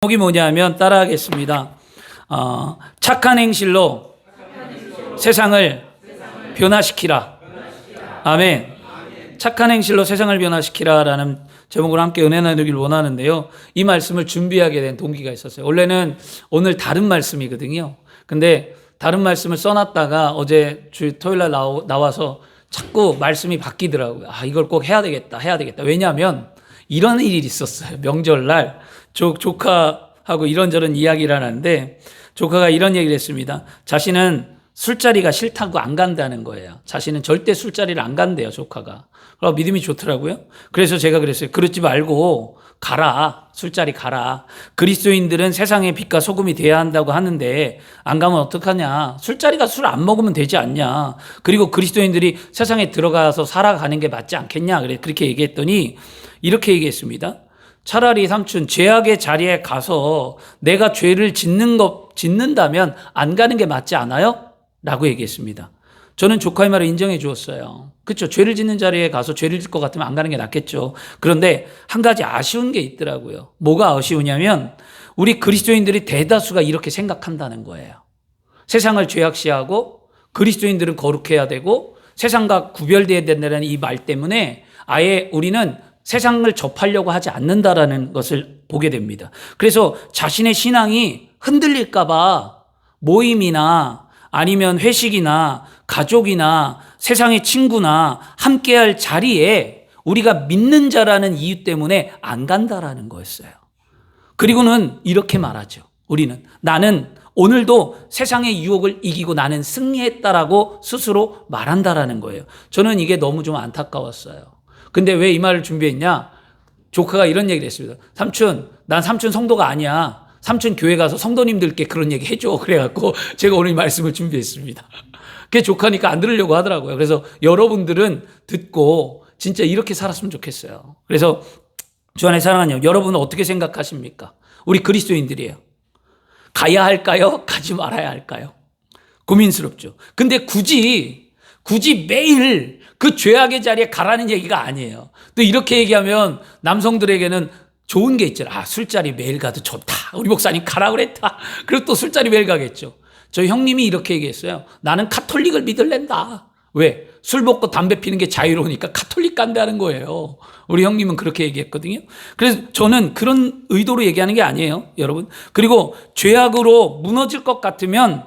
제목이 뭐냐면 따라하겠습니다. 착한 행실로 세상을 변화시키라. 아멘. 착한 행실로 세상을 변화시키라라는 제목으로 함께 은혜 나누길 원하는데요. 이 말씀을 준비하게 된 동기가 있었어요. 원래는 오늘 다른 말씀이거든요. 근데 다른 말씀을 써놨다가 어제 토요일날 나와서 자꾸 말씀이 바뀌더라고요. 이걸 꼭 해야 되겠다. 왜냐하면 이런 일이 있었어요. 명절날 조카하고 이런저런 이야기를 하는데 조카가 이런 얘기를 했습니다. 자신은 술자리가 싫다고 안 간다는 거예요. 자신은 절대 술자리를 안 간대요, 조카가. 그럼 믿음이 좋더라고요. 그래서 제가 그랬어요. 그러지 말고 가라. 술자리 가라. 그리스도인들은 세상의 빛과 소금이 돼야 한다고 하는데 안 가면 어떡하냐. 술자리 가서 술 안 먹으면 되지 않냐. 그리고 그리스도인들이 세상에 들어가서 살아가는 게 맞지 않겠냐. 그렇게 얘기했더니 이렇게 얘기했습니다. 차라리 삼촌 죄악의 자리에 가서 내가 죄를 짓는다면 안 가는 게 맞지 않아요? 라고 얘기했습니다. 저는 조카의 말을 인정해 주었어요. 그렇죠. 죄를 짓는 자리에 가서 죄를 짓을 것 같으면 안 가는 게 낫겠죠. 그런데 한 가지 아쉬운 게 있더라고요. 뭐가 아쉬우냐면 우리 그리스도인들이 대다수가 이렇게 생각한다는 거예요. 세상을 죄악시하고 그리스도인들은 거룩해야 되고 세상과 구별되어야 된다는 이 말 때문에 아예 우리는 세상을 접하려고 하지 않는다라는 것을 보게 됩니다. 그래서 자신의 신앙이 흔들릴까 봐 모임이나 아니면 회식이나 가족이나 세상의 친구나 함께할 자리에 우리가 믿는 자라는 이유 때문에 안 간다라는 거였어요. 그리고는 이렇게 말하죠. 우리는 나는 오늘도 세상의 유혹을 이기고 나는 승리했다라고 스스로 말한다라는 거예요. 저는 이게 너무 좀 안타까웠어요. 근데 왜 이 말을 준비했냐? 조카가 이런 얘기를 했습니다. 삼촌, 난 삼촌 성도가 아니야. 삼촌 교회 가서 성도님들께 그런 얘기 해줘. 그래갖고 제가 오늘 이 말씀을 준비했습니다. 그게 조카니까 안 들으려고 하더라고요. 그래서 여러분들은 듣고 진짜 이렇게 살았으면 좋겠어요. 그래서 주 안에 사랑하는 여러분은 어떻게 생각하십니까? 우리 그리스도인들이에요. 가야 할까요? 가지 말아야 할까요? 고민스럽죠. 근데 굳이 매일 그 죄악의 자리에 가라는 얘기가 아니에요. 또 이렇게 얘기하면 남성들에게는 좋은 게 있잖아요. 술자리 매일 가도 좋다. 우리 목사님 가라 그랬다. 그리고 또 술자리 매일 가겠죠. 저희 형님이 이렇게 얘기했어요. 나는 카톨릭을 믿을랜다. 왜? 술 먹고 담배 피는 게 자유로우니까 카톨릭 간다는 거예요. 우리 형님은 그렇게 얘기했거든요. 그래서 저는 그런 의도로 얘기하는 게 아니에요, 여러분. 그리고 죄악으로 무너질 것 같으면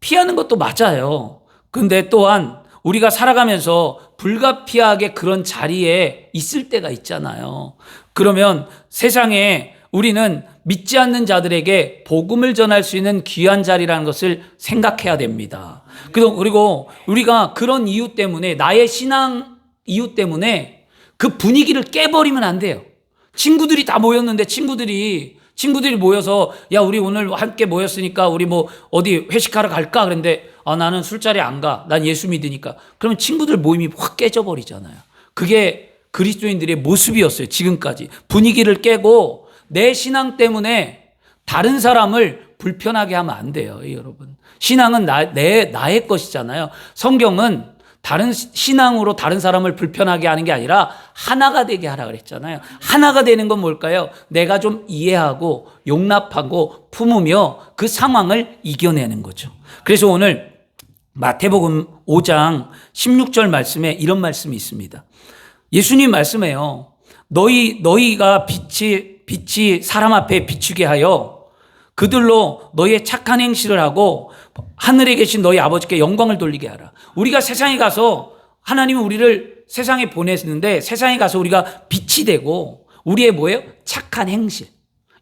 피하는 것도 맞아요. 근데 또한 우리가 살아가면서 불가피하게 그런 자리에 있을 때가 있잖아요. 그러면 세상에 우리는 믿지 않는 자들에게 복음을 전할 수 있는 귀한 자리라는 것을 생각해야 됩니다. 그리고 우리가 그런 이유 때문에 나의 신앙 이유 때문에 그 분위기를 깨버리면 안 돼요. 친구들이 다 모였는데 친구들이 모여서 야 우리 오늘 함께 모였으니까 우리 뭐 어디 회식하러 갈까? 그런데 나는 술자리 안 가. 난 예수 믿으니까. 그러면 친구들 모임이 확 깨져버리잖아요. 그게 그리스도인들의 모습이었어요. 지금까지. 분위기를 깨고 내 신앙 때문에 다른 사람을 불편하게 하면 안 돼요. 여러분. 신앙은 나의 것이잖아요. 성경은 다른 신앙으로 다른 사람을 불편하게 하는 게 아니라 하나가 되게 하라 그랬잖아요. 하나가 되는 건 뭘까요? 내가 좀 이해하고 용납하고 품으며 그 상황을 이겨내는 거죠. 그래서 오늘 마태복음 5장 16절 말씀에 이런 말씀이 있습니다. 예수님 말씀해요. 너희가 빛이 사람 앞에 비추게 하여 그들로 너희의 착한 행실을 하고 하늘에 계신 너희 아버지께 영광을 돌리게 하라. 우리가 세상에 가서 하나님은 우리를 세상에 보냈는데 세상에 가서 우리가 빛이 되고 우리의 뭐예요? 착한 행실.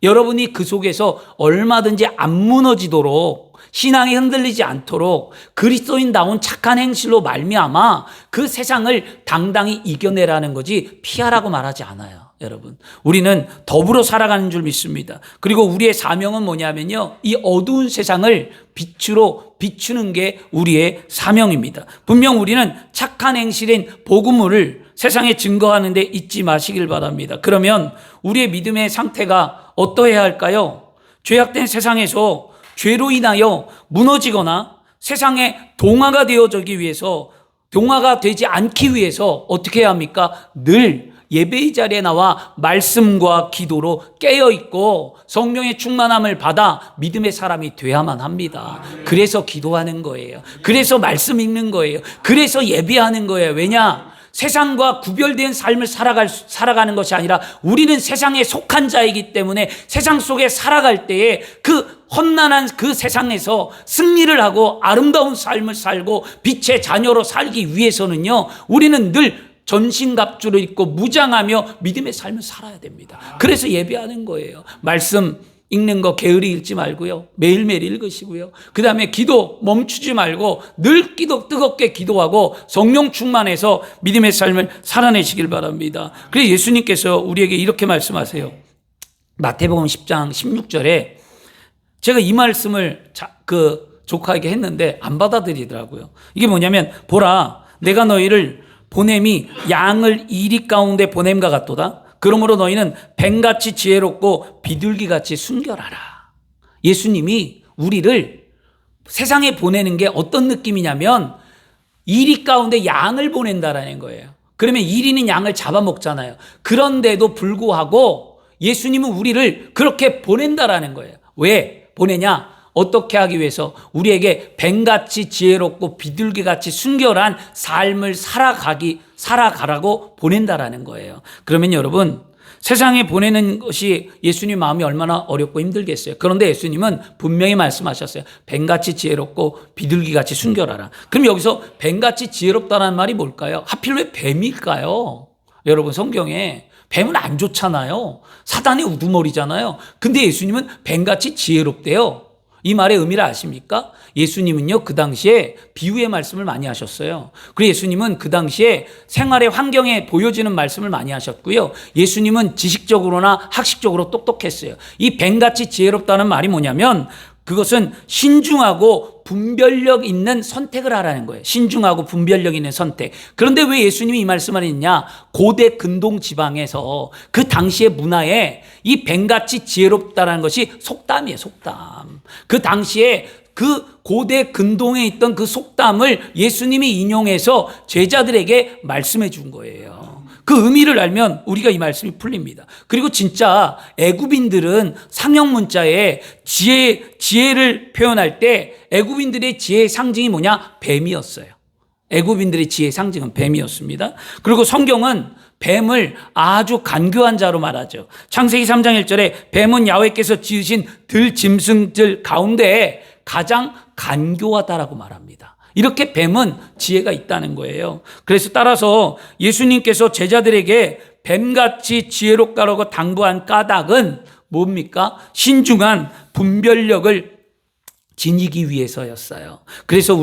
여러분이 그 속에서 얼마든지 안 무너지도록 신앙이 흔들리지 않도록 그리스도인다운 착한 행실로 말미암아 그 세상을 당당히 이겨내라는 거지 피하라고 말하지 않아요. 여러분, 우리는 더불어 살아가는 줄 믿습니다. 그리고 우리의 사명은 뭐냐면요, 이 어두운 세상을 빛으로 비추는 게 우리의 사명입니다. 분명 우리는 착한 행실인 복음을 세상에 증거하는 데 잊지 마시길 바랍니다. 그러면 우리의 믿음의 상태가 어떠해야 할까요? 죄악된 세상에서 죄로 인하여 무너지거나 세상에 동화가 되어지기 위해서, 동화가 되지 않기 위해서 어떻게 해야 합니까? 늘 예배의 자리에 나와 말씀과 기도로 깨어있고 성령의 충만함을 받아 믿음의 사람이 돼야만 합니다. 그래서 기도하는 거예요. 그래서 말씀 읽는 거예요. 그래서 예배하는 거예요. 왜냐? 세상과 구별된 삶을 살아가는 것이 아니라 우리는 세상에 속한 자이기 때문에 세상 속에 살아갈 때에 그 험난한 그 세상에서 승리를 하고 아름다운 삶을 살고 빛의 자녀로 살기 위해서는요, 우리는 늘 전신갑주를 입고 무장하며 믿음의 삶을 살아야 됩니다. 그래서 예배하는 거예요. 말씀 읽는 거 게으리 읽지 말고요, 매일매일 읽으시고요. 그 다음에 기도 멈추지 말고 늘 뜨겁게 기도하고 성령 충만해서 믿음의 삶을 살아내시길 바랍니다. 그래서 예수님께서 우리에게 이렇게 말씀하세요. 마태복음 10장 16절에 제가 이 말씀을 조카에게 했는데 안 받아들이더라고요. 이게 뭐냐면, 보라, 내가 너희를 보냄이 양을 이리 가운데 보냄과 같도다. 그러므로 너희는 뱀같이 지혜롭고 비둘기같이 순결하라. 예수님이 우리를 세상에 보내는 게 어떤 느낌이냐면 이리 가운데 양을 보낸다라는 거예요. 그러면 이리는 양을 잡아먹잖아요. 그런데도 불구하고 예수님은 우리를 그렇게 보낸다라는 거예요. 왜 보내냐? 어떻게 하기 위해서? 우리에게 뱀같이 지혜롭고 비둘기같이 순결한 삶을 살아가라고 보낸다라는 거예요. 그러면 여러분, 세상에 보내는 것이 예수님 마음이 얼마나 어렵고 힘들겠어요. 그런데 예수님은 분명히 말씀하셨어요. 뱀같이 지혜롭고 비둘기같이 순결하라. 그럼 여기서 뱀같이 지혜롭다는 말이 뭘까요? 하필 왜 뱀일까요? 여러분, 성경에 뱀은 안 좋잖아요. 사단의 우두머리잖아요. 근데 예수님은 뱀같이 지혜롭대요. 이 말의 의미를 아십니까? 예수님은요, 그 당시에 비유의 말씀을 많이 하셨어요. 그리고 예수님은 그 당시에 생활의 환경에 보여지는 말씀을 많이 하셨고요. 예수님은 지식적으로나 학식적으로 똑똑했어요. 이 뱀같이 지혜롭다는 말이 뭐냐면, 그것은 신중하고 분별력 있는 선택을 하라는 거예요. 신중하고 분별력 있는 선택. 그런데 왜 예수님이 이 말씀을 했냐? 고대 근동 지방에서 그 당시의 문화에 이 뱀같이 지혜롭다라는 것이 속담이에요, 속담. 그 당시에 그 고대 근동에 있던 그 속담을 예수님이 인용해서 제자들에게 말씀해 준 거예요. 그 의미를 알면 우리가 이 말씀이 풀립니다. 그리고 진짜 애굽인들은 상형 문자에 지혜를 표현할 때 애굽인들의 지혜의 상징이 뭐냐? 뱀이었어요. 애굽인들의 지혜의 상징은 뱀이었습니다. 그리고 성경은 뱀을 아주 간교한 자로 말하죠. 창세기 3장 1절에 뱀은 야훼께서 지으신 들짐승들 가운데 가장 간교하다라고 말합니다. 이렇게 뱀은 지혜가 있다는 거예요. 그래서 따라서 예수님께서 제자들에게 뱀같이 지혜롭다라고 당부한 까닭은 뭡니까? 신중한 분별력을 지니기 위해서였어요. 그래서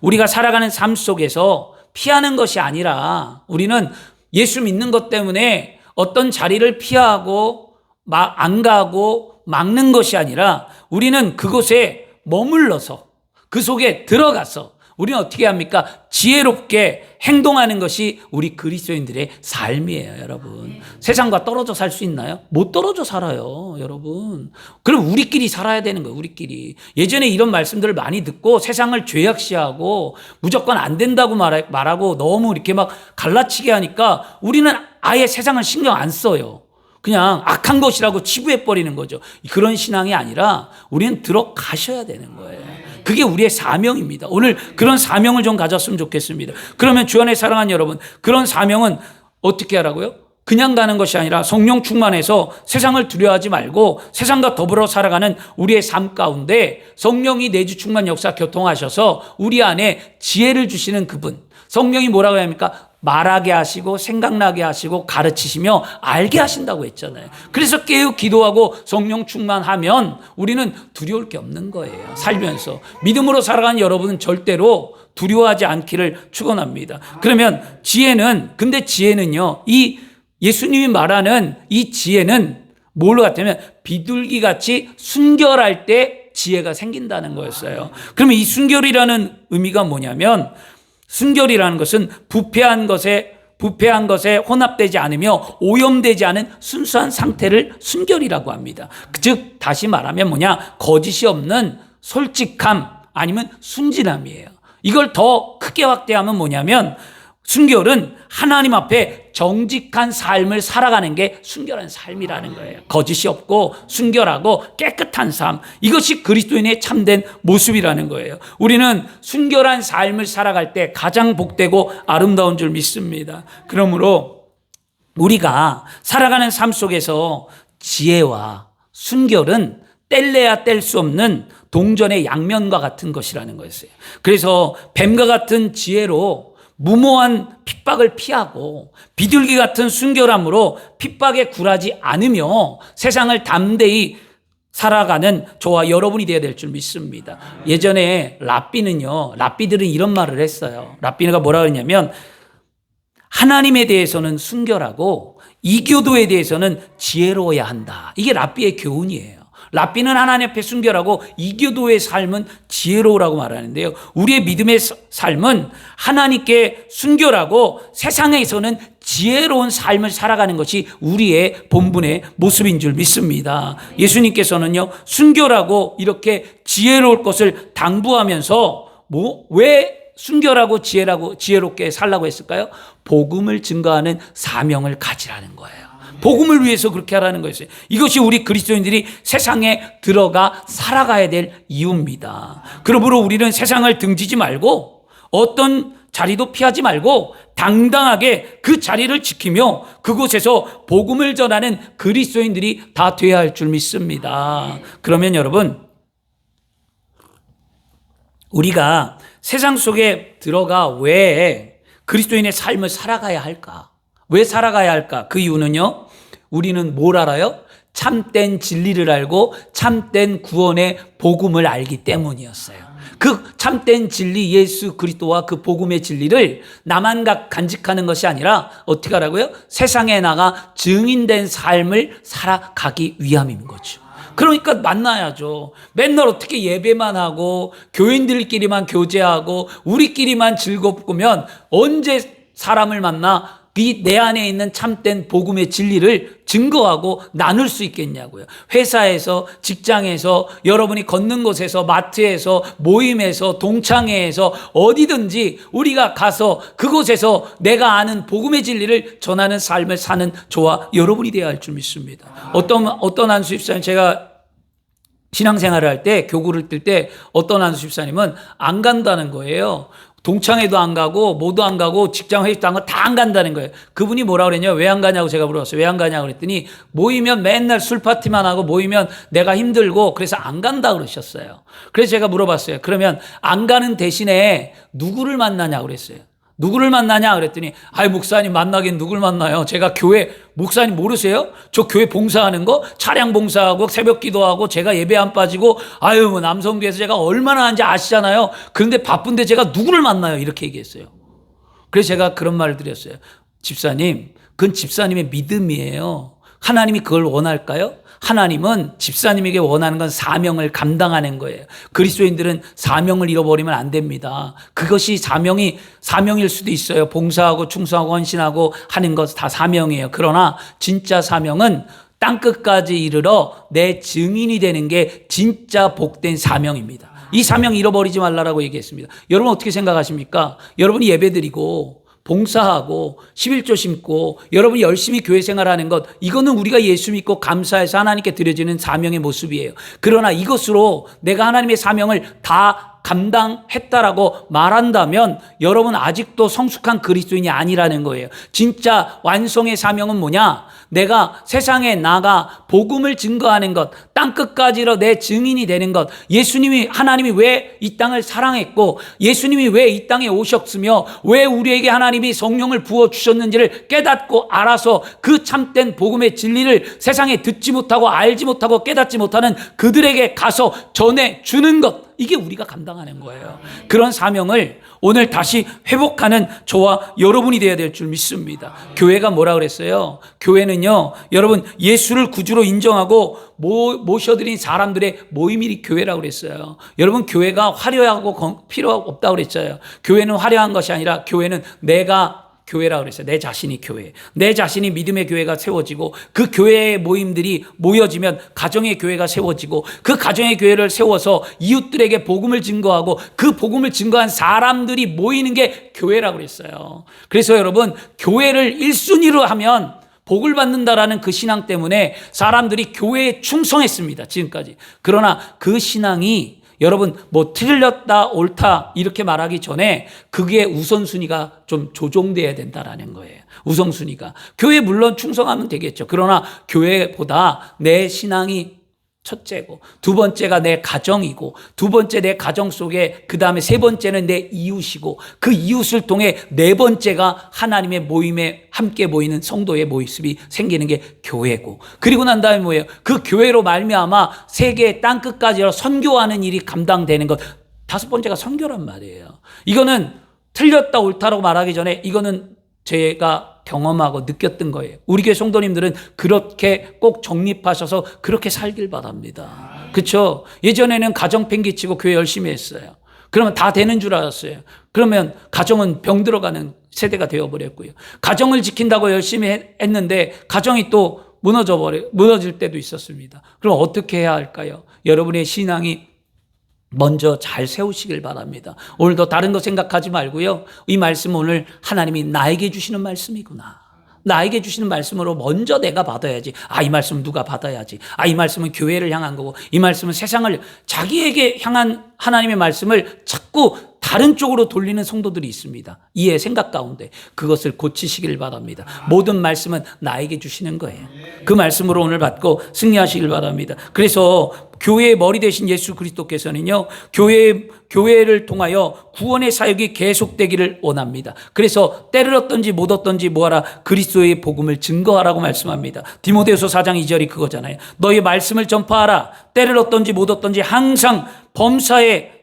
우리가 살아가는 삶 속에서 피하는 것이 아니라 우리는 예수 믿는 것 때문에 어떤 자리를 피하고 안 가고 막는 것이 아니라 우리는 그곳에 머물러서 그 속에 들어가서 우리는 어떻게 합니까? 지혜롭게 행동하는 것이 우리 그리스도인들의 삶이에요, 여러분. 세상과 떨어져 살 수 있나요? 못 떨어져 살아요, 여러분. 그럼 우리끼리 살아야 되는 거예요, 우리끼리. 예전에 이런 말씀들을 많이 듣고 세상을 죄악시하고 무조건 안 된다고 말하고 너무 이렇게 막 갈라치게 하니까 우리는 아예 세상을 신경 안 써요. 그냥 악한 것이라고 치부해버리는 거죠. 그런 신앙이 아니라 우리는 들어가셔야 되는 거예요. 그게 우리의 사명입니다. 오늘 그런 사명을 좀 가졌으면 좋겠습니다. 그러면 주 안에 사랑하는 여러분, 그런 사명은 어떻게 하라고요? 그냥 가는 것이 아니라 성령 충만해서 세상을 두려워하지 말고 세상과 더불어 살아가는 우리의 삶 가운데 성령이 내주 충만 역사 교통하셔서 우리 안에 지혜를 주시는 그분, 성령이 뭐라고 합니까? 말하게 하시고 생각나게 하시고 가르치시며 알게 하신다고 했잖아요. 그래서 깨어 기도하고 성령 충만하면 우리는 두려울 게 없는 거예요. 살면서 믿음으로 살아가는 여러분은 절대로 두려워하지 않기를 축원합니다. 그러면 근데 지혜는요, 이 예수님이 말하는 이 지혜는 뭘로 같으면 비둘기같이 순결할 때 지혜가 생긴다는 거였어요. 그러면 이 순결이라는 의미가 뭐냐면, 순결이라는 것은 부패한 것에 혼합되지 않으며 오염되지 않은 순수한 상태를 순결이라고 합니다. 즉 다시 말하면 뭐냐? 거짓이 없는 솔직함 아니면 순진함이에요. 이걸 더 크게 확대하면 뭐냐면 순결은 하나님 앞에 정직한 삶을 살아가는 게 순결한 삶이라는 거예요. 거짓이 없고 순결하고 깨끗한 삶, 이것이 그리스도인의 참된 모습이라는 거예요. 우리는 순결한 삶을 살아갈 때 가장 복되고 아름다운 줄 믿습니다. 그러므로 우리가 살아가는 삶 속에서 지혜와 순결은 뗄래야 뗄 수 없는 동전의 양면과 같은 것이라는 거였어요. 그래서 뱀과 같은 지혜로 무모한 핍박을 피하고 비둘기 같은 순결함으로 핍박에 굴하지 않으며 세상을 담대히 살아가는 저와 여러분이 되어야 될 줄 믿습니다. 예전에 랍비들은 이런 말을 했어요. 랍비가 뭐라고 했냐면, 하나님에 대해서는 순결하고 이교도에 대해서는 지혜로워야 한다. 이게 랍비의 교훈이에요. 랍비는 하나님 앞에 순결하고 이교도의 삶은 지혜로우라고 말하는데요. 우리의 믿음의 삶은 하나님께 순결하고 세상에서는 지혜로운 삶을 살아가는 것이 우리의 본분의 모습인 줄 믿습니다. 예수님께서는요, 순결하고 이렇게 지혜로울 것을 당부하면서 왜 순결하고 지혜롭게 살라고 했을까요? 복음을 증거하는 사명을 가지라는 거예요. 복음을 위해서 그렇게 하라는 거였어요. 이것이 우리 그리스도인들이 세상에 들어가 살아가야 될 이유입니다. 그러므로 우리는 세상을 등지지 말고 어떤 자리도 피하지 말고 당당하게 그 자리를 지키며 그곳에서 복음을 전하는 그리스도인들이 다 되어야 할 줄 믿습니다. 그러면 여러분, 우리가 세상 속에 들어가 왜 그리스도인의 삶을 살아가야 할까? 왜 살아가야 할까? 그 이유는요, 우리는 뭘 알아요? 참된 진리를 알고 참된 구원의 복음을 알기 때문이었어요. 그 참된 진리 예수 그리스도와 그 복음의 진리를 나만 간직하는 것이 아니라 어떻게 하라고요? 세상에 나가 증인된 삶을 살아가기 위함인 거죠. 그러니까 만나야죠. 맨날 어떻게 예배만 하고 교인들끼리만 교제하고 우리끼리만 즐겁으면 언제 사람을 만나 내 안에 있는 참된 복음의 진리를 증거하고 나눌 수 있겠냐고요. 회사에서, 직장에서, 여러분이 걷는 곳에서, 마트에서, 모임에서, 동창회에서 어디든지 우리가 가서 그곳에서 내가 아는 복음의 진리를 전하는 삶을 사는 저와 여러분이 되어야 할 줄 믿습니다. 어떤 한 수집사님, 제가 신앙생활을 할 때, 교구를 뜰 때 어떤 한 수집사님은 안 간다는 거예요. 동창회도 안 가고 뭐도 안 가고 직장 회의도 안 가고 다 안 간다는 거예요. 그분이 뭐라 그랬냐, 왜 안 가냐고 제가 물어봤어요. 왜 안 가냐고 그랬더니 모이면 맨날 술 파티만 하고 모이면 내가 힘들고 그래서 안 간다 그러셨어요. 그래서 제가 물어봤어요. 그러면 안 가는 대신에 누구를 만나냐고 그랬어요. 누구를 만나냐 그랬더니, 목사님 만나긴 누굴 만나요? 제가 교회, 목사님 모르세요? 저 교회 봉사하는 거, 차량 봉사하고 새벽 기도하고 제가 예배 안 빠지고 남성교회에서 제가 얼마나 하는지 아시잖아요. 그런데 바쁜데 제가 누구를 만나요? 이렇게 얘기했어요. 그래서 제가 그런 말을 드렸어요. 집사님, 그건 집사님의 믿음이에요. 하나님이 그걸 원할까요? 하나님은 집사님에게 원하는 건 사명을 감당하는 거예요. 그리스도인들은 사명을 잃어버리면 안 됩니다. 그것이 사명일 수도 있어요. 봉사하고 충성하고 헌신하고 하는 것 다 사명이에요. 그러나 진짜 사명은 땅끝까지 이르러 내 증인이 되는 게 진짜 복된 사명입니다. 이 사명 잃어버리지 말라라고 얘기했습니다. 여러분 어떻게 생각하십니까? 여러분이 예배드리고 봉사하고 11조 심고 여러분이 열심히 교회 생활하는 것, 이거는 우리가 예수 믿고 감사해서 하나님께 드려지는 사명의 모습이에요. 그러나 이것으로 내가 하나님의 사명을 다 감당했다라고 말한다면 여러분 아직도 성숙한 그리스도인이 아니라는 거예요. 진짜 완성의 사명은 뭐냐? 내가 세상에 나가 복음을 증거하는 것, 땅끝까지로 내 증인이 되는 것, 하나님이 왜 이 땅을 사랑했고 예수님이 왜 이 땅에 오셨으며 왜 우리에게 하나님이 성령을 부어주셨는지를 깨닫고 알아서 그 참된 복음의 진리를 세상에 듣지 못하고 알지 못하고 깨닫지 못하는 그들에게 가서 전해주는 것, 이게 우리가 감당하는 거예요. 그런 사명을 오늘 다시 회복하는 저와 여러분이 되어야 될 줄 믿습니다. 교회가 뭐라 그랬어요? 교회는요, 여러분 예수를 구주로 인정하고 모셔드린 사람들의 모임이 교회라고 그랬어요. 여러분 교회가 화려하고 필요 없다고 그랬어요. 교회는 화려한 것이 아니라 교회는 내가 교회라 그랬어요. 내 자신이 교회. 내 자신이 믿음의 교회가 세워지고 그 교회의 모임들이 모여지면 가정의 교회가 세워지고 그 가정의 교회를 세워서 이웃들에게 복음을 증거하고 그 복음을 증거한 사람들이 모이는 게 교회라고 그랬어요. 그래서 여러분, 교회를 1순위로 하면 복을 받는다라는 그 신앙 때문에 사람들이 교회에 충성했습니다. 지금까지. 그러나 그 신앙이 여러분 뭐 틀렸다 옳다 이렇게 말하기 전에 그게 우선순위가 좀 조정돼야 된다라는 거예요. 우선순위가. 교회 물론 충성하면 되겠죠. 그러나 교회보다 내 신앙이 첫째고 두 번째가 내 가정이고 두 번째 내 가정 속에 그 다음에 세 번째는 내 이웃이고 그 이웃을 통해 네 번째가 하나님의 모임에 함께 모이는 성도의 모습이 생기는 게 교회고 그리고 난 다음에 뭐예요? 그 교회로 말미암아 세계의 땅끝까지 선교하는 일이 감당되는 것. 다섯 번째가 선교란 말이에요. 이거는 틀렸다 옳다라고 말하기 전에 이거는 제가 경험하고 느꼈던 거예요. 우리 교회 성도님들은 그렇게 꼭 정립하셔서 그렇게 살길 바랍니다. 그렇죠? 예전에는 가정 팽개치고 교회 열심히 했어요. 그러면 다 되는 줄 알았어요. 그러면 가정은 병 들어가는 세대가 되어버렸고요. 가정을 지킨다고 열심히 했는데 가정이 또 무너질 때도 있었습니다. 그럼 어떻게 해야 할까요? 여러분의 신앙이 먼저 잘 세우시길 바랍니다. 오늘도 다른 거 생각하지 말고요. 이 말씀은 오늘 하나님이 나에게 주시는 말씀이구나. 나에게 주시는 말씀으로 먼저 내가 받아야지. 이 말씀은 누가 받아야지. 이 말씀은 교회를 향한 거고 이 말씀은 세상을 자기에게 향한 하나님의 말씀을 자꾸 다른 쪽으로 돌리는 성도들이 있습니다. 이해 생각 가운데 그것을 고치시길 바랍니다. 모든 말씀은 나에게 주시는 거예요. 그 말씀으로 오늘 받고 승리하시길 바랍니다. 그래서 교회의 머리 되신 예수 그리스도께서는요, 교회를 통하여 구원의 사역이 계속되기를 원합니다. 그래서 때를 얻든지 못 얻든지 뭐하라, 그리스도의 복음을 증거하라고 말씀합니다. 디모데후서 4장 2절이 그거잖아요. 너희 말씀을 전파하라. 때를 얻든지 못 얻든지 항상 범사에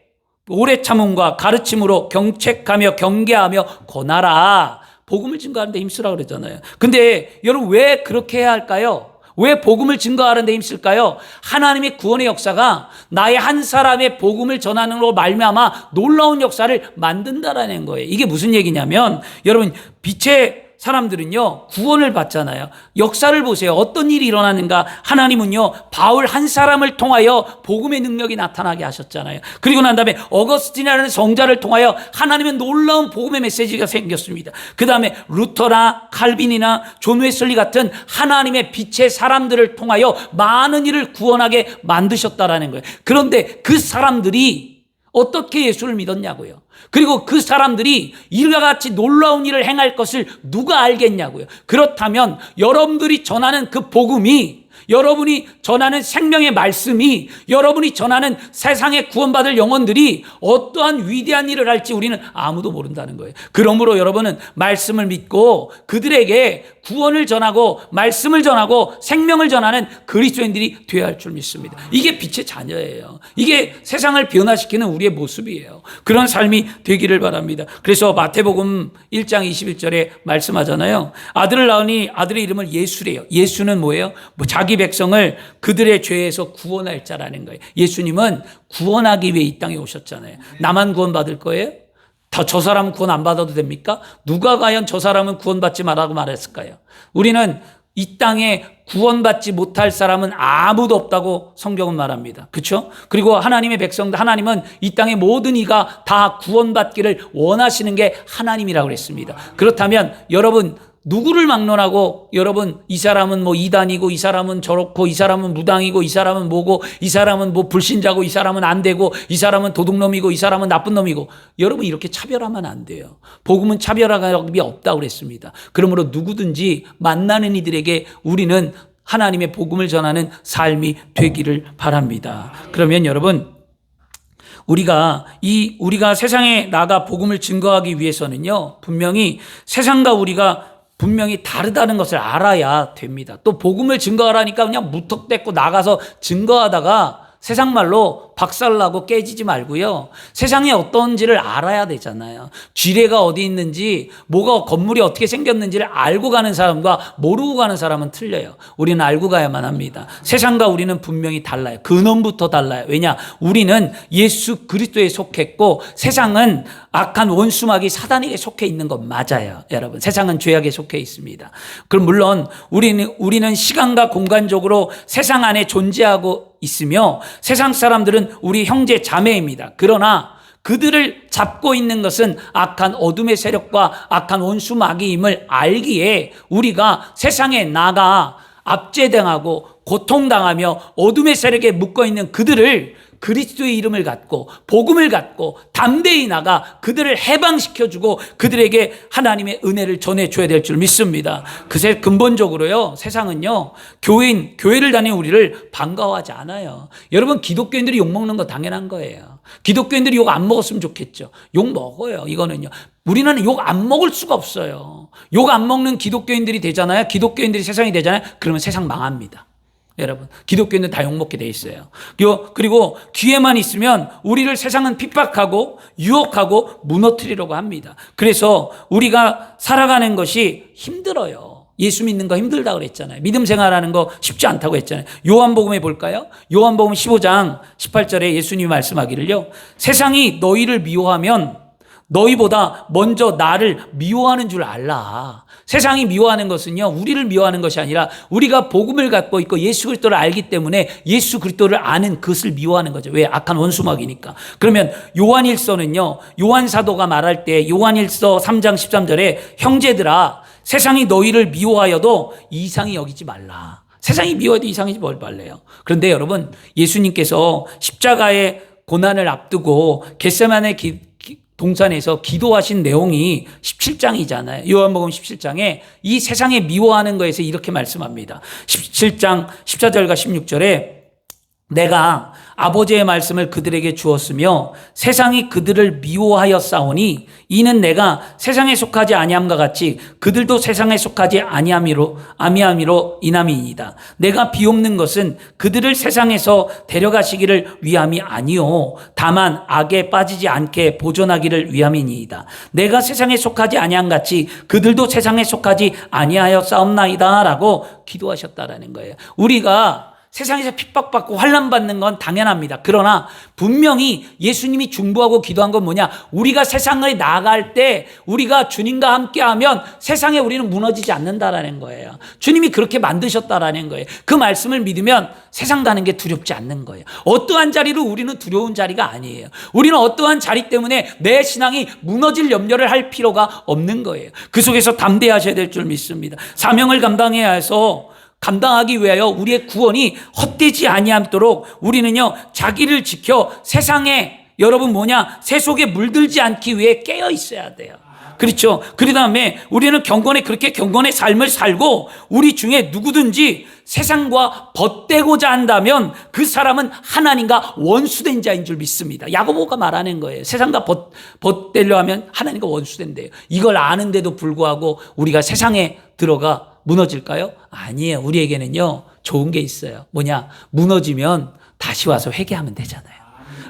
오래 참음과 가르침으로 경책하며 경계하며 권하라. 복음을 증거하는 데 힘쓰라 그러잖아요. 근데 여러분 왜 그렇게 해야 할까요? 왜 복음을 증거하는 데 힘쓸까요? 하나님의 구원의 역사가 나의 한 사람의 복음을 전하는 걸로 말미암아 놀라운 역사를 만든다라는 거예요. 이게 무슨 얘기냐면 여러분 빛의 사람들은요 구원을 받잖아요. 역사를 보세요. 어떤 일이 일어나는가. 하나님은요 바울 한 사람을 통하여 복음의 능력이 나타나게 하셨잖아요. 그리고 난 다음에 어거스틴이라는 성자를 통하여 하나님의 놀라운 복음의 메시지가 생겼습니다. 그 다음에 루터나 칼빈이나 존 웨슬리 같은 하나님의 빛의 사람들을 통하여 많은 일을 구원하게 만드셨다라는 거예요. 그런데 그 사람들이 어떻게 예수를 믿었냐고요. 그리고 그 사람들이 이와 같이 놀라운 일을 행할 것을 누가 알겠냐고요. 그렇다면 여러분들이 전하는 그 복음이, 여러분이 전하는 생명의 말씀이, 여러분이 전하는 세상에 구원받을 영혼들이 어떠한 위대한 일을 할지 우리는 아무도 모른다는 거예요. 그러므로 여러분은 말씀을 믿고 그들에게 구원을 전하고 말씀을 전하고 생명을 전하는 그리스도인들이 되어야 할 줄 믿습니다. 이게 빛의 자녀예요. 이게 세상을 변화시키는 우리의 모습이에요. 그런 삶이 되기를 바랍니다. 그래서 마태복음 1장 21절에 말씀하잖아요. 아들을 낳으니 아들의 이름을 예수래요. 예수는 뭐예요? 자기 백성을 그들의 죄에서 구원할 자라는 거예요. 예수님은 구원하기 위해 이 땅에 오셨잖아요. 나만 구원받을 거예요? 저 사람은 구원 안 받아도 됩니까? 누가 과연 저 사람은 구원받지 말라고 말했을까요? 우리는 이 땅에 구원받지 못할 사람은 아무도 없다고 성경은 말합니다. 그렇죠? 그리고 하나님의 백성들, 하나님은 이 땅의 모든 이가 다 구원받기를 원하시는 게 하나님이라고 그랬습니다. 그렇다면 여러분 누구를 막론하고 여러분 이 사람은 뭐 이단이고 이 사람은 저렇고 이 사람은 무당이고 이 사람은 뭐고 이 사람은 뭐 불신자고 이 사람은 안 되고 이 사람은 도둑놈이고 이 사람은 나쁜 놈이고 여러분 이렇게 차별하면 안 돼요. 복음은 차별화가 없다고 그랬습니다. 그러므로 누구든지 만나는 이들에게 우리는 하나님의 복음을 전하는 삶이 되기를 바랍니다. 그러면 여러분 우리가 세상에 나가 복음을 증거하기 위해서는요 분명히 세상과 우리가 분명히 다르다는 것을 알아야 됩니다. 또 복음을 증거하라니까 그냥 무턱대고 나가서 증거하다가 세상 말로 박살나고 깨지지 말고요. 세상에 어떤지를 알아야 되잖아요. 지뢰가 어디 있는지, 뭐가 건물이 어떻게 생겼는지를 알고 가는 사람과 모르고 가는 사람은 틀려요. 우리는 알고 가야만 합니다. 세상과 우리는 분명히 달라요. 근원부터 달라요. 왜냐? 우리는 예수 그리스도에 속했고 세상은 악한 원수마귀 사단에게 속해 있는 것 맞아요. 여러분, 세상은 죄악에 속해 있습니다. 그럼 물론 우리는 시간과 공간적으로 세상 안에 존재하고 있으며 세상 사람들은 우리 형제 자매입니다. 그러나 그들을 잡고 있는 것은 악한 어둠의 세력과 악한 원수 마귀임을 알기에 우리가 세상에 나가 압제당하고 고통당하며 어둠의 세력에 묶어있는 그들을 그리스도의 이름을 갖고 복음을 갖고 담대히 나가 그들을 해방시켜주고 그들에게 하나님의 은혜를 전해줘야 될 줄 믿습니다. 그새 근본적으로요, 세상은요, 교회를 다니는 우리를 반가워하지 않아요. 여러분, 기독교인들이 욕먹는 거 당연한 거예요. 기독교인들이 욕 안 먹었으면 좋겠죠. 욕 먹어요. 이거는요. 우리는 욕 안 먹을 수가 없어요. 욕 안 먹는 기독교인들이 되잖아요. 기독교인들이 세상이 되잖아요. 그러면 세상 망합니다. 여러분, 기독교인들 다 욕먹게 돼 있어요. 그리고 기회만 있으면 우리를 세상은 핍박하고 유혹하고 무너뜨리려고 합니다. 그래서 우리가 살아가는 것이 힘들어요. 예수 믿는 거 힘들다고 그랬잖아요. 믿음 생활하는 거 쉽지 않다고 했잖아요. 요한복음에 볼까요? 요한복음 15장 18절에 예수님이 말씀하기를요, 세상이 너희를 미워하면 너희보다 먼저 나를 미워하는 줄 알라. 세상이 미워하는 것은요, 우리를 미워하는 것이 아니라 우리가 복음을 갖고 있고 예수 그리스도를 알기 때문에 예수 그리스도를 아는 그것을 미워하는 거죠. 왜? 악한 원수마귀니까. 그러면 요한일서는요, 요한 사도가 말할 때 요한일서 3장 13절에 형제들아, 세상이 너희를 미워하여도 이상히 여기지 말라. 세상이 미워해도 이상하지 뭘 말래요. 그런데 여러분, 예수님께서 십자가의 고난을 앞두고 겟세마네 동산에서 기도하신 내용이 17장이잖아요. 요한복음 17장에 이 세상에 미워하는 거에서 이렇게 말씀합니다. 17장 14절과 16절에 내가 아버지의 말씀을 그들에게 주었으며 세상이 그들을 미워하였사오니 이는 내가 세상에 속하지 아니함과 같이 그들도 세상에 속하지 아니함이로 인함이니이다. 내가 비옵는 것은 그들을 세상에서 데려가시기를 위함이 아니요 다만 악에 빠지지 않게 보존하기를 위함이니이다. 내가 세상에 속하지 아니함 같이 그들도 세상에 속하지 아니하였사옵나이다 라고 기도하셨다라는 거예요. 우리가 세상에서 핍박받고 환난받는 건 당연합니다. 그러나 분명히 예수님이 중보하고 기도한 건 뭐냐? 우리가 세상에 나갈 때 우리가 주님과 함께하면 세상에 우리는 무너지지 않는다라는 거예요. 주님이 그렇게 만드셨다라는 거예요. 그 말씀을 믿으면 세상 가는 게 두렵지 않는 거예요. 어떠한 자리로 우리는 두려운 자리가 아니에요. 우리는 어떠한 자리 때문에 내 신앙이 무너질 염려를 할 필요가 없는 거예요. 그 속에서 담대하셔야 될 줄 믿습니다. 사명을 감당하기 위하여 우리의 구원이 헛되지 아니하도록 우리는요, 자기를 지켜 세상에 여러분 세속에 물들지 않기 위해 깨어 있어야 돼요. 그렇죠. 그 다음에 우리는 그렇게 경건의 삶을 살고 우리 중에 누구든지 세상과 벗대고자 한다면 그 사람은 하나님과 원수된 자인 줄 믿습니다. 야고보가 말하는 거예요. 세상과 벗대려 하면 하나님과 원수된대요. 이걸 아는데도 불구하고 우리가 세상에 들어가 무너질까요? 아니에요. 우리에게는요, 좋은 게 있어요. 무너지면 다시 와서 회개하면 되잖아요.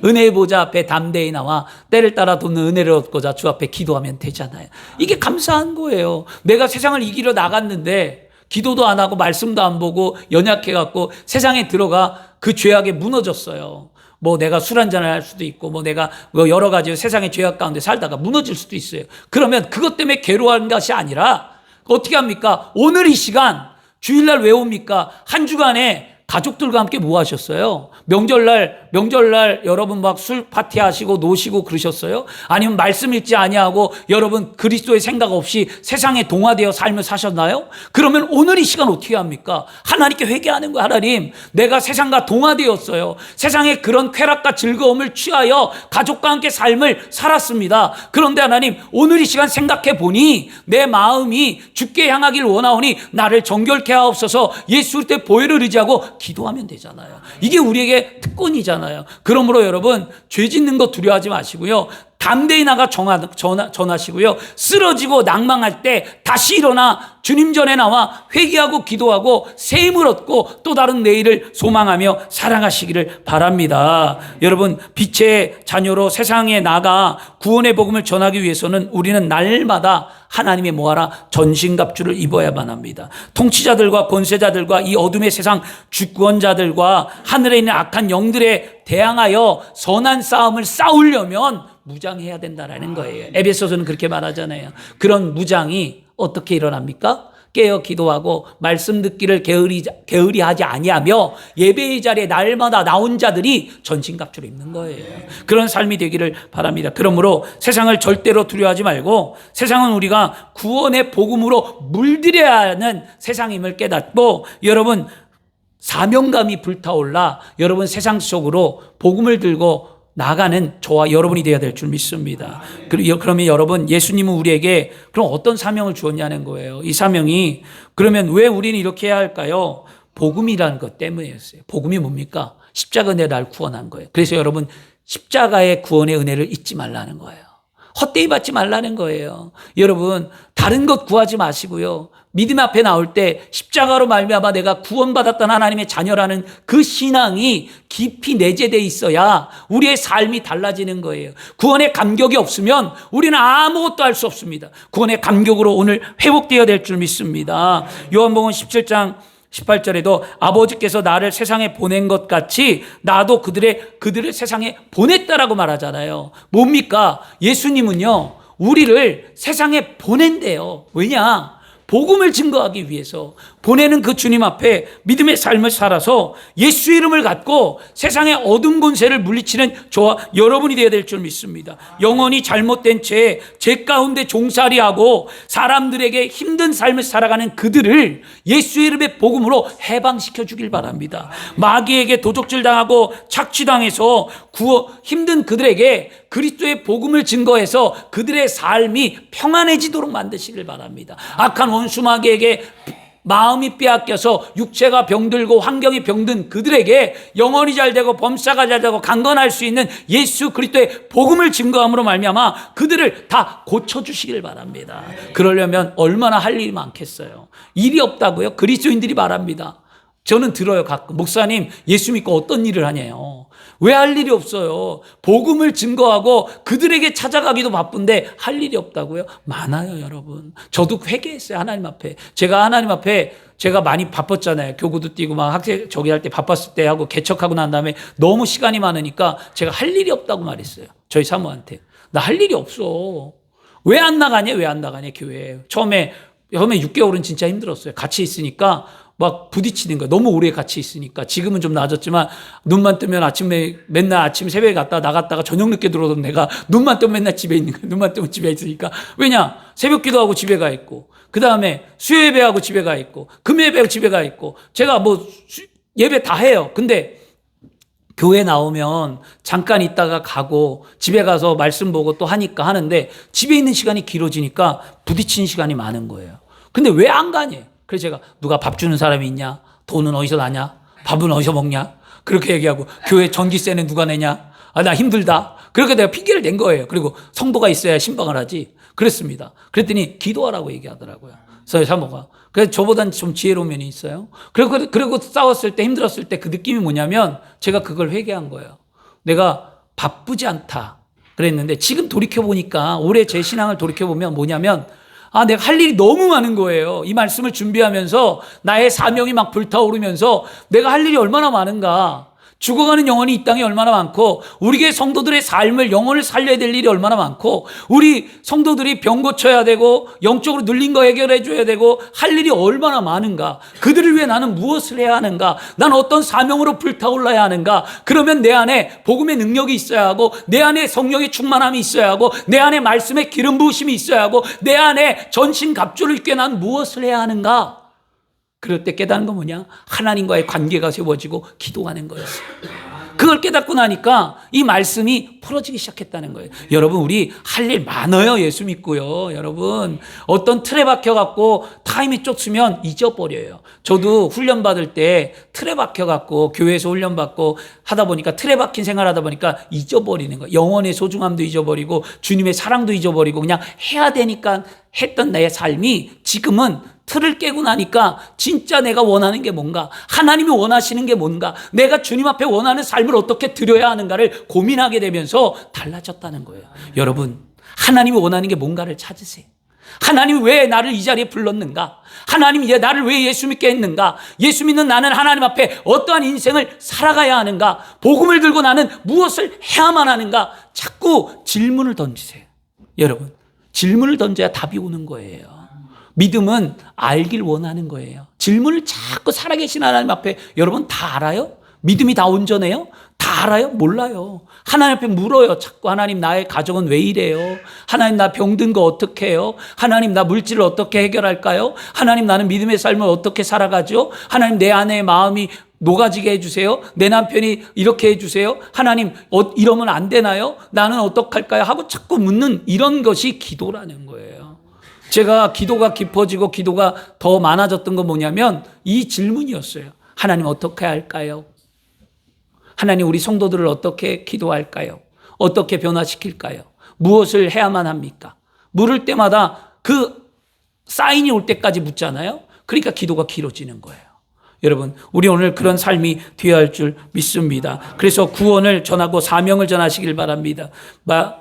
은혜의 보좌 앞에 담대히 나와 때를 따라 돕는 은혜를 얻고자 주 앞에 기도하면 되잖아요. 이게 감사한 거예요. 내가 세상을 이기러 나갔는데 기도도 안 하고 말씀도 안 보고 연약해갖고 세상에 들어가 그 죄악에 무너졌어요. 내가 술 한잔을 할 수도 있고, 내가 여러 가지 세상의 죄악 가운데 살다가 무너질 수도 있어요. 그러면 그것 때문에 괴로워하는 것이 아니라 어떻게 합니까? 오늘 이 시간 주일날 왜 옵니까? 한 주간에 가족들과 함께 뭐 하셨어요? 명절날 여러분 막 술 파티 하시고 노시고 그러셨어요? 아니면 말씀 읽지 아니하고 여러분 그리스도의 생각 없이 세상에 동화되어 삶을 사셨나요? 그러면 오늘 이 시간 어떻게 합니까? 하나님께 회개하는 거예요. 하나님, 내가 세상과 동화되었어요. 세상의 그런 쾌락과 즐거움을 취하여 가족과 함께 삶을 살았습니다. 그런데 하나님, 오늘 이 시간 생각해 보니 내 마음이 주께 향하길 원하오니 나를 정결케 하옵소서. 예수 그리스도의 보혈을 의지하고 기도하면 되잖아요. 이게 우리에게 특권이잖아요. 그러므로 여러분, 죄 짓는 거 두려워하지 마시고요, 담대히 나가 전하시고요. 쓰러지고 낭망할 때 다시 일어나 주님 전에 나와 회개하고 기도하고 새 힘을 얻고 또 다른 내일을 소망하며 살아가시기를 바랍니다. 여러분, 빛의 자녀로 세상에 나가 구원의 복음을 전하기 위해서는 우리는 날마다 하나님의 뭐하라? 전신갑주를 입어야만 합니다. 통치자들과 권세자들과 이 어둠의 세상 주권자들과 하늘에 있는 악한 영들에 대항하여 선한 싸움을 싸우려면 무장해야 된다라는 거예요. 에베소서는 그렇게 말하잖아요. 그런 무장이 어떻게 일어납니까? 깨어 기도하고 말씀 듣기를 게으리 하지 아니하며 예배의 자리에 날마다 나온 자들이 전신갑주를 입는 거예요. 그런 삶이 되기를 바랍니다. 그러므로 세상을 절대로 두려워하지 말고 세상은 우리가 구원의 복음으로 물들여야 하는 세상임을 깨닫고 여러분 사명감이 불타올라 여러분 세상 속으로 복음을 들고 나가는 저와 여러분이 되어야 될 줄 믿습니다. 그러면 여러분, 예수님은 우리에게 그럼 어떤 사명을 주었냐는 거예요. 이 사명이 그러면 왜 우리는 이렇게 해야 할까요? 복음이라는 것 때문이었어요. 복음이 뭡니까? 십자가 은혜로 날 구원한 거예요. 그래서 여러분, 십자가의 구원의 은혜를 잊지 말라는 거예요. 헛되이 받지 말라는 거예요. 여러분, 다른 것 구하지 마시고요. 믿음 앞에 나올 때 십자가로 말미암아 내가 구원받았던 하나님의 자녀라는 그 신앙이 깊이 내재되어 있어야 우리의 삶이 달라지는 거예요. 구원의 감격이 없으면 우리는 아무것도 할 수 없습니다. 구원의 감격으로 오늘 회복되어야 될 줄 믿습니다. 요한복음 17장 18절에도 아버지께서 나를 세상에 보낸 것 같이 나도 그들을 세상에 보냈다라고 말하잖아요. 뭡니까? 예수님은요, 우리를 세상에 보낸대요. 왜냐? 복음을 증거하기 위해서 보내는 그 주님 앞에 믿음의 삶을 살아서 예수의 이름을 갖고 세상의 어둠 권세를 물리치는 저와 여러분이 되어야 될 줄 믿습니다. 영원히 잘못된 죄 가운데 종살이하고 사람들에게 힘든 삶을 살아가는 그들을 예수의 이름의 복음으로 해방시켜 주길 바랍니다. 마귀에게 도적질 당하고 착취당해서 힘든 그들에게 그리스도의 복음을 증거해서 그들의 삶이 평안해지도록 만드시길 바랍니다. 악한 원수 마귀에게 마음이 빼앗겨서 육체가 병들고 환경이 병든 그들에게 영혼이 잘되고 범사가 잘되고 강건할 수 있는 예수 그리스도의 복음을 증거함으로 말미암아 그들을 다 고쳐주시길 바랍니다. 그러려면 얼마나 할 일이 많겠어요. 일이 없다고요? 그리스도인들이 말합니다. 저는 들어요, 가끔. 목사님, 예수 믿고 어떤 일을 하냐요. 왜 할 일이 없어요? 복음을 증거하고 그들에게 찾아가기도 바쁜데 할 일이 없다고요? 많아요, 여러분. 저도 회개했어요, 하나님 앞에. 제가 많이 바빴잖아요. 교구도 뛰고 막 학생 저기 할 때 바빴을 때 하고 개척하고 난 다음에 너무 시간이 많으니까 제가 할 일이 없다고 말했어요. 저희 사모한테. 나 할 일이 없어. 왜 안 나가냐, 교회에. 처음에 6개월은 진짜 힘들었어요. 같이 있으니까 막 부딪히는 거야. 너무 오래 같이 있으니까. 지금은 좀 나아졌지만 눈만 뜨면 맨날 아침 새벽에 나갔다가 저녁 늦게 들어오던 내가 눈만 뜨면 맨날 집에 있는 거야. 눈만 뜨면 집에 있으니까. 왜냐? 새벽 기도하고 집에 가 있고 그 다음에 수요 예배하고 집에 가 있고 금요 예배하고 집에 가 있고 제가 예배 다 해요. 근데 교회 나오면 잠깐 있다가 가고 집에 가서 말씀 보고 또 하는데 집에 있는 시간이 길어지니까 부딪히는 시간이 많은 거예요. 근데 왜 안 가니? 그래서 제가 누가 밥 주는 사람이 있냐? 돈은 어디서 나냐? 밥은 어디서 먹냐? 그렇게 얘기하고 교회 전기세는 누가 내냐? 나 힘들다. 그렇게 내가 핑계를 낸 거예요. 그리고 성도가 있어야 신방을 하지. 그랬습니다. 그랬더니 기도하라고 얘기하더라고요. 저희 사모가. 그래서 저보다는 좀 지혜로운 면이 있어요. 그리고 싸웠을 때 힘들었을 때 그 느낌이 뭐냐면 제가 그걸 회개한 거예요. 내가 바쁘지 않다 그랬는데 지금 돌이켜보니까 올해 제 신앙을 돌이켜보면 뭐냐면 내가 할 일이 너무 많은 거예요. 이 말씀을 준비하면서 나의 사명이 막 불타오르면서 내가 할 일이 얼마나 많은가. 죽어가는 영혼이 이 땅에 얼마나 많고 우리 성도들의 삶을 영혼을 살려야 될 일이 얼마나 많고 우리 성도들이 병 고쳐야 되고 영적으로 눌린 거 해결해 줘야 되고 할 일이 얼마나 많은가. 그들을 위해 나는 무엇을 해야 하는가. 난 어떤 사명으로 불타올라야 하는가. 그러면 내 안에 복음의 능력이 있어야 하고 내 안에 성령의 충만함이 있어야 하고 내 안에 말씀의 기름 부으심이 있어야 하고 내 안에 전신갑주를 입게 난 무엇을 해야 하는가. 그럴 때 깨닫는 건 뭐냐? 하나님과의 관계가 세워지고 기도하는 거였어요. 그걸 깨닫고 나니까 이 말씀이 풀어지기 시작했다는 거예요. 여러분, 우리 할 일 많아요. 예수 믿고요. 여러분, 어떤 틀에 박혀갖고 타임이 쫓으면 잊어버려요. 저도 훈련받을 때 틀에 박혀갖고 교회에서 훈련받고 하다 보니까 틀에 박힌 생활하다 보니까 잊어버리는 거예요. 영혼의 소중함도 잊어버리고 주님의 사랑도 잊어버리고 그냥 해야 되니까 했던 내 삶이 지금은 틀을 깨고 나니까 진짜 내가 원하는 게 뭔가, 하나님이 원하시는 게 뭔가, 내가 주님 앞에 원하는 삶을 어떻게 드려야 하는가를 고민하게 되면서 달라졌다는 거예요. 여러분, 하나님이 원하는 게 뭔가를 찾으세요. 하나님이 왜 나를 이 자리에 불렀는가? 하나님이 나를 왜 예수 믿게 했는가? 예수 믿는 나는 하나님 앞에 어떠한 인생을 살아가야 하는가? 복음을 들고 나는 무엇을 해야만 하는가? 자꾸 질문을 던지세요. 여러분, 질문을 던져야 답이 오는 거예요. 믿음은 알길 원하는 거예요. 질문을 자꾸 살아계신 하나님 앞에, 여러분 다 알아요? 믿음이 다 온전해요? 다 알아요? 몰라요. 하나님 앞에 물어요. 자꾸 하나님, 나의 가정은 왜 이래요? 하나님, 나 병든 거 어떻게 해요? 하나님, 나 물질을 어떻게 해결할까요? 하나님, 나는 믿음의 삶을 어떻게 살아가죠? 하나님, 내 아내의 마음이 녹아지게 해주세요. 내 남편이 이렇게 해주세요. 하나님, 이러면 안 되나요? 나는 어떡할까요? 하고 자꾸 묻는 이런 것이 기도라는 거예요. 제가 기도가 깊어지고 기도가 더 많아졌던 건 뭐냐면 이 질문이었어요. 하나님, 어떻게 할까요? 하나님, 우리 성도들을 어떻게 기도할까요? 어떻게 변화시킬까요? 무엇을 해야만 합니까? 물을 때마다 그 사인이 올 때까지 묻잖아요. 그러니까 기도가 길어지는 거예요. 여러분, 우리 오늘 그런 삶이 되어야 할 줄 믿습니다. 그래서 구원을 전하고 사명을 전하시길 바랍니다.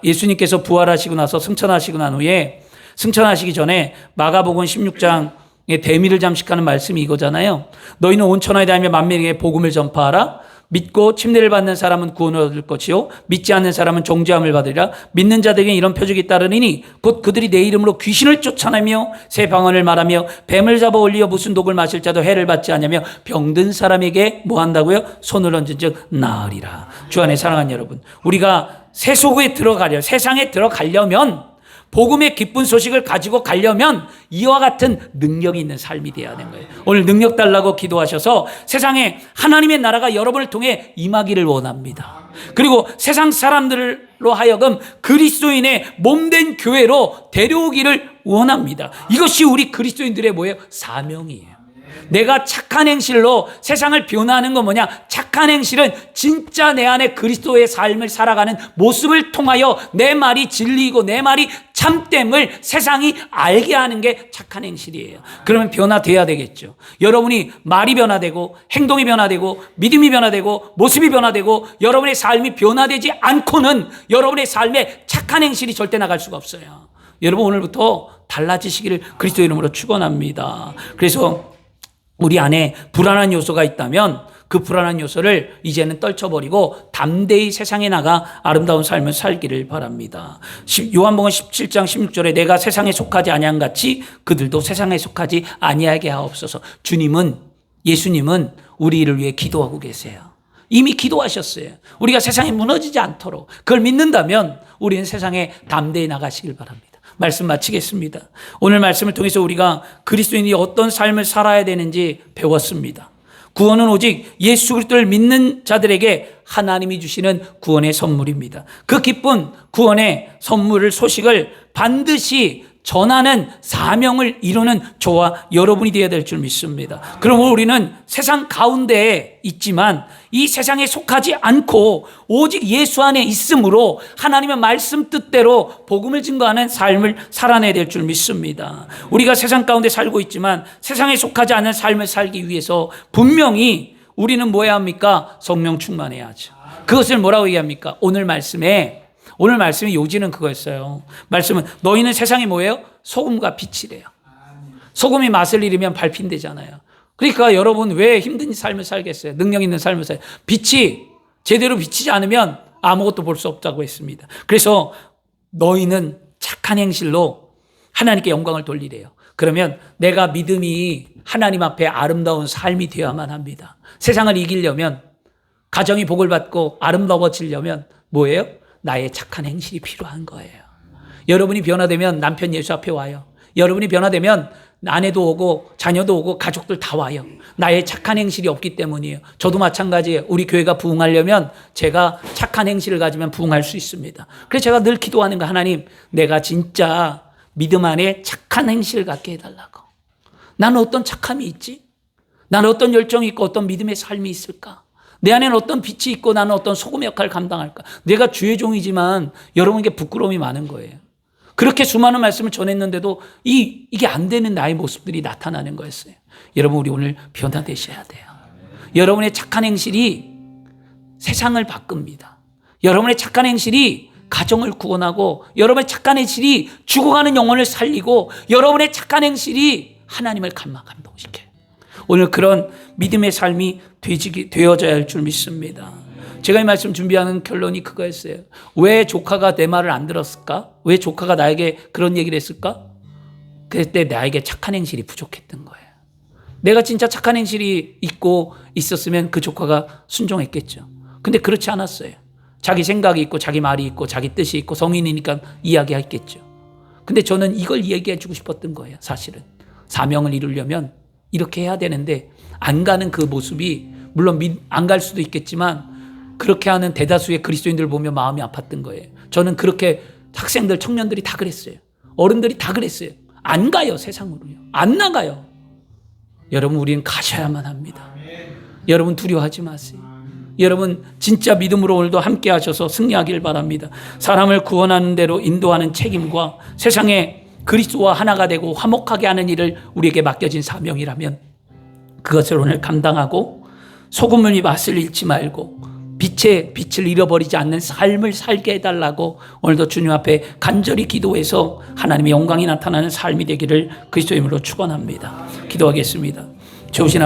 예수님께서 부활하시고 나서 승천하시고 난 후에, 승천하시기 전에 마가복음 16장의 대미를 잠식하는 말씀이 이거잖아요. 너희는 온 천하에 다니며 만민에게 복음을 전파하라. 믿고 침례를 받는 사람은 구원을 얻을 것이요 믿지 않는 사람은 정죄함을 받으리라. 믿는 자들에게 이런 표적이 따르니 곧 그들이 내 이름으로 귀신을 쫓아내며 새 방언을 말하며 뱀을 잡아 올리어 무슨 독을 마실 자도 해를 받지 않으며 병든 사람에게 뭐 한다고요? 손을 얹은 즉 나으리라. 주 안에 사랑하는 여러분, 우리가 세속에 세상에 들어가려면, 복음의 기쁜 소식을 가지고 가려면 이와 같은 능력이 있는 삶이 되어야 하는 거예요. 오늘 능력 달라고 기도하셔서 세상에 하나님의 나라가 여러분을 통해 임하기를 원합니다. 그리고 세상 사람들로 하여금 그리스도인의 몸된 교회로 데려오기를 원합니다. 이것이 우리 그리스도인들의 뭐예요? 사명이에요. 내가 착한 행실로 세상을 변화하는 건 뭐냐? 착한 행실은 진짜 내 안에 그리스도의 삶을 살아가는 모습을 통하여 내 말이 진리이고 내 말이 참됨을 세상이 알게 하는 게 착한 행실이에요. 그러면 변화돼야 되겠죠. 여러분이 말이 변화되고 행동이 변화되고 믿음이 변화되고 모습이 변화되고 여러분의 삶이 변화되지 않고는 여러분의 삶에 착한 행실이 절대 나갈 수가 없어요. 여러분, 오늘부터 달라지시기를 그리스도 이름으로 축원합니다. 그래서 우리 안에 불안한 요소가 있다면 그 불안한 요소를 이제는 떨쳐버리고 담대히 세상에 나가 아름다운 삶을 살기를 바랍니다. 요한복음 17장 16절에 내가 세상에 속하지 아니한 같이 그들도 세상에 속하지 아니하게 하옵소서. 예수님은 우리를 위해 기도하고 계세요. 이미 기도하셨어요. 우리가 세상에 무너지지 않도록 그걸 믿는다면 우리는 세상에 담대히 나가시길 바랍니다. 말씀 마치겠습니다. 오늘 말씀을 통해서 우리가 그리스도인이 어떤 삶을 살아야 되는지 배웠습니다. 구원은 오직 예수 그리스도를 믿는 자들에게 하나님이 주시는 구원의 선물입니다. 그 기쁜 구원의 소식을 반드시 전하는 사명을 이루는 저와 여러분이 되어야 될 줄 믿습니다. 그러므로 우리는 세상 가운데에 있지만 이 세상에 속하지 않고 오직 예수 안에 있으므로 하나님의 말씀 뜻대로 복음을 증거하는 삶을 살아내야 될 줄 믿습니다. 우리가 세상 가운데 살고 있지만 세상에 속하지 않은 삶을 살기 위해서 분명히 우리는 뭐 해야 합니까? 성령 충만해야 하죠. 그것을 뭐라고 얘기합니까? 오늘 말씀의 요지는 그거였어요. 말씀은 너희는 세상이 뭐예요? 소금과 빛이래요. 소금이 맛을 잃으면 발핀되잖아요. 그러니까 여러분 왜 힘든 삶을 살겠어요? 능력 있는 삶을 살아요. 빛이 제대로 비치지 않으면 아무것도 볼 수 없다고 했습니다. 그래서 너희는 착한 행실로 하나님께 영광을 돌리래요. 그러면 내가 믿음이 하나님 앞에 아름다운 삶이 되어야만 합니다. 세상을 이기려면, 가정이 복을 받고 아름다워지려면 뭐예요? 나의 착한 행실이 필요한 거예요. 여러분이 변화되면 남편 예수 앞에 와요. 여러분이 변화되면 아내도 오고 자녀도 오고 가족들 다 와요. 나의 착한 행실이 없기 때문이에요. 저도 마찬가지예요. 우리 교회가 부흥하려면 제가 착한 행실을 가지면 부흥할 수 있습니다. 그래서 제가 늘 기도하는 거, 하나님, 내가 진짜 믿음 안에 착한 행실을 갖게 해달라고. 나는 어떤 착함이 있지? 나는 어떤 열정이 있고 어떤 믿음의 삶이 있을까? 내 안에는 어떤 빛이 있고 나는 어떤 소금 역할을 감당할까? 내가 주의 종이지만 여러분에게 부끄러움이 많은 거예요. 그렇게 수많은 말씀을 전했는데도 이게 안 되는 나의 모습들이 나타나는 거였어요. 여러분, 우리 오늘 변화되셔야 돼요. 여러분의 착한 행실이 세상을 바꿉니다. 여러분의 착한 행실이 가정을 구원하고, 여러분의 착한 행실이 죽어가는 영혼을 살리고, 여러분의 착한 행실이 하나님을 감동시켜요. 오늘 그런 믿음의 삶이 되어져야 할 줄 믿습니다. 제가 이 말씀 준비하는 결론이 그거였어요. 왜 조카가 내 말을 안 들었을까? 왜 조카가 나에게 그런 얘기를 했을까? 그때 나에게 착한 행실이 부족했던 거예요. 내가 진짜 착한 행실이 있고 있었으면 그 조카가 순종했겠죠. 근데 그렇지 않았어요. 자기 생각이 있고 자기 말이 있고 자기 뜻이 있고 성인이니까 이야기했겠죠. 근데 저는 이걸 얘기해 주고 싶었던 거예요. 사실은 사명을 이루려면 이렇게 해야 되는데 안 가는 그 모습이, 물론 안 갈 수도 있겠지만 그렇게 하는 대다수의 그리스도인들 보면 마음이 아팠던 거예요. 저는 그렇게 학생들, 청년들이 다 그랬어요. 어른들이 다 그랬어요. 안 가요, 세상으로요. 안 나가요. 여러분, 우리는 가셔야만 합니다. 여러분, 두려워하지 마세요. 여러분, 진짜 믿음으로 오늘도 함께 하셔서 승리하길 바랍니다. 사람을 구원하는 대로 인도하는 책임과 세상에 그리스도와 하나가 되고 화목하게 하는 일을 우리에게 맡겨진 사명이라면 그것을 오늘 감당하고 소금의 맛을 잃지 말고 빛의 빛을 잃어버리지 않는 삶을 살게 해달라고 오늘도 주님 앞에 간절히 기도해서 하나님의 영광이 나타나는 삶이 되기를 그리스도의 이름으로 축원합니다. 기도하겠습니다. 좋으신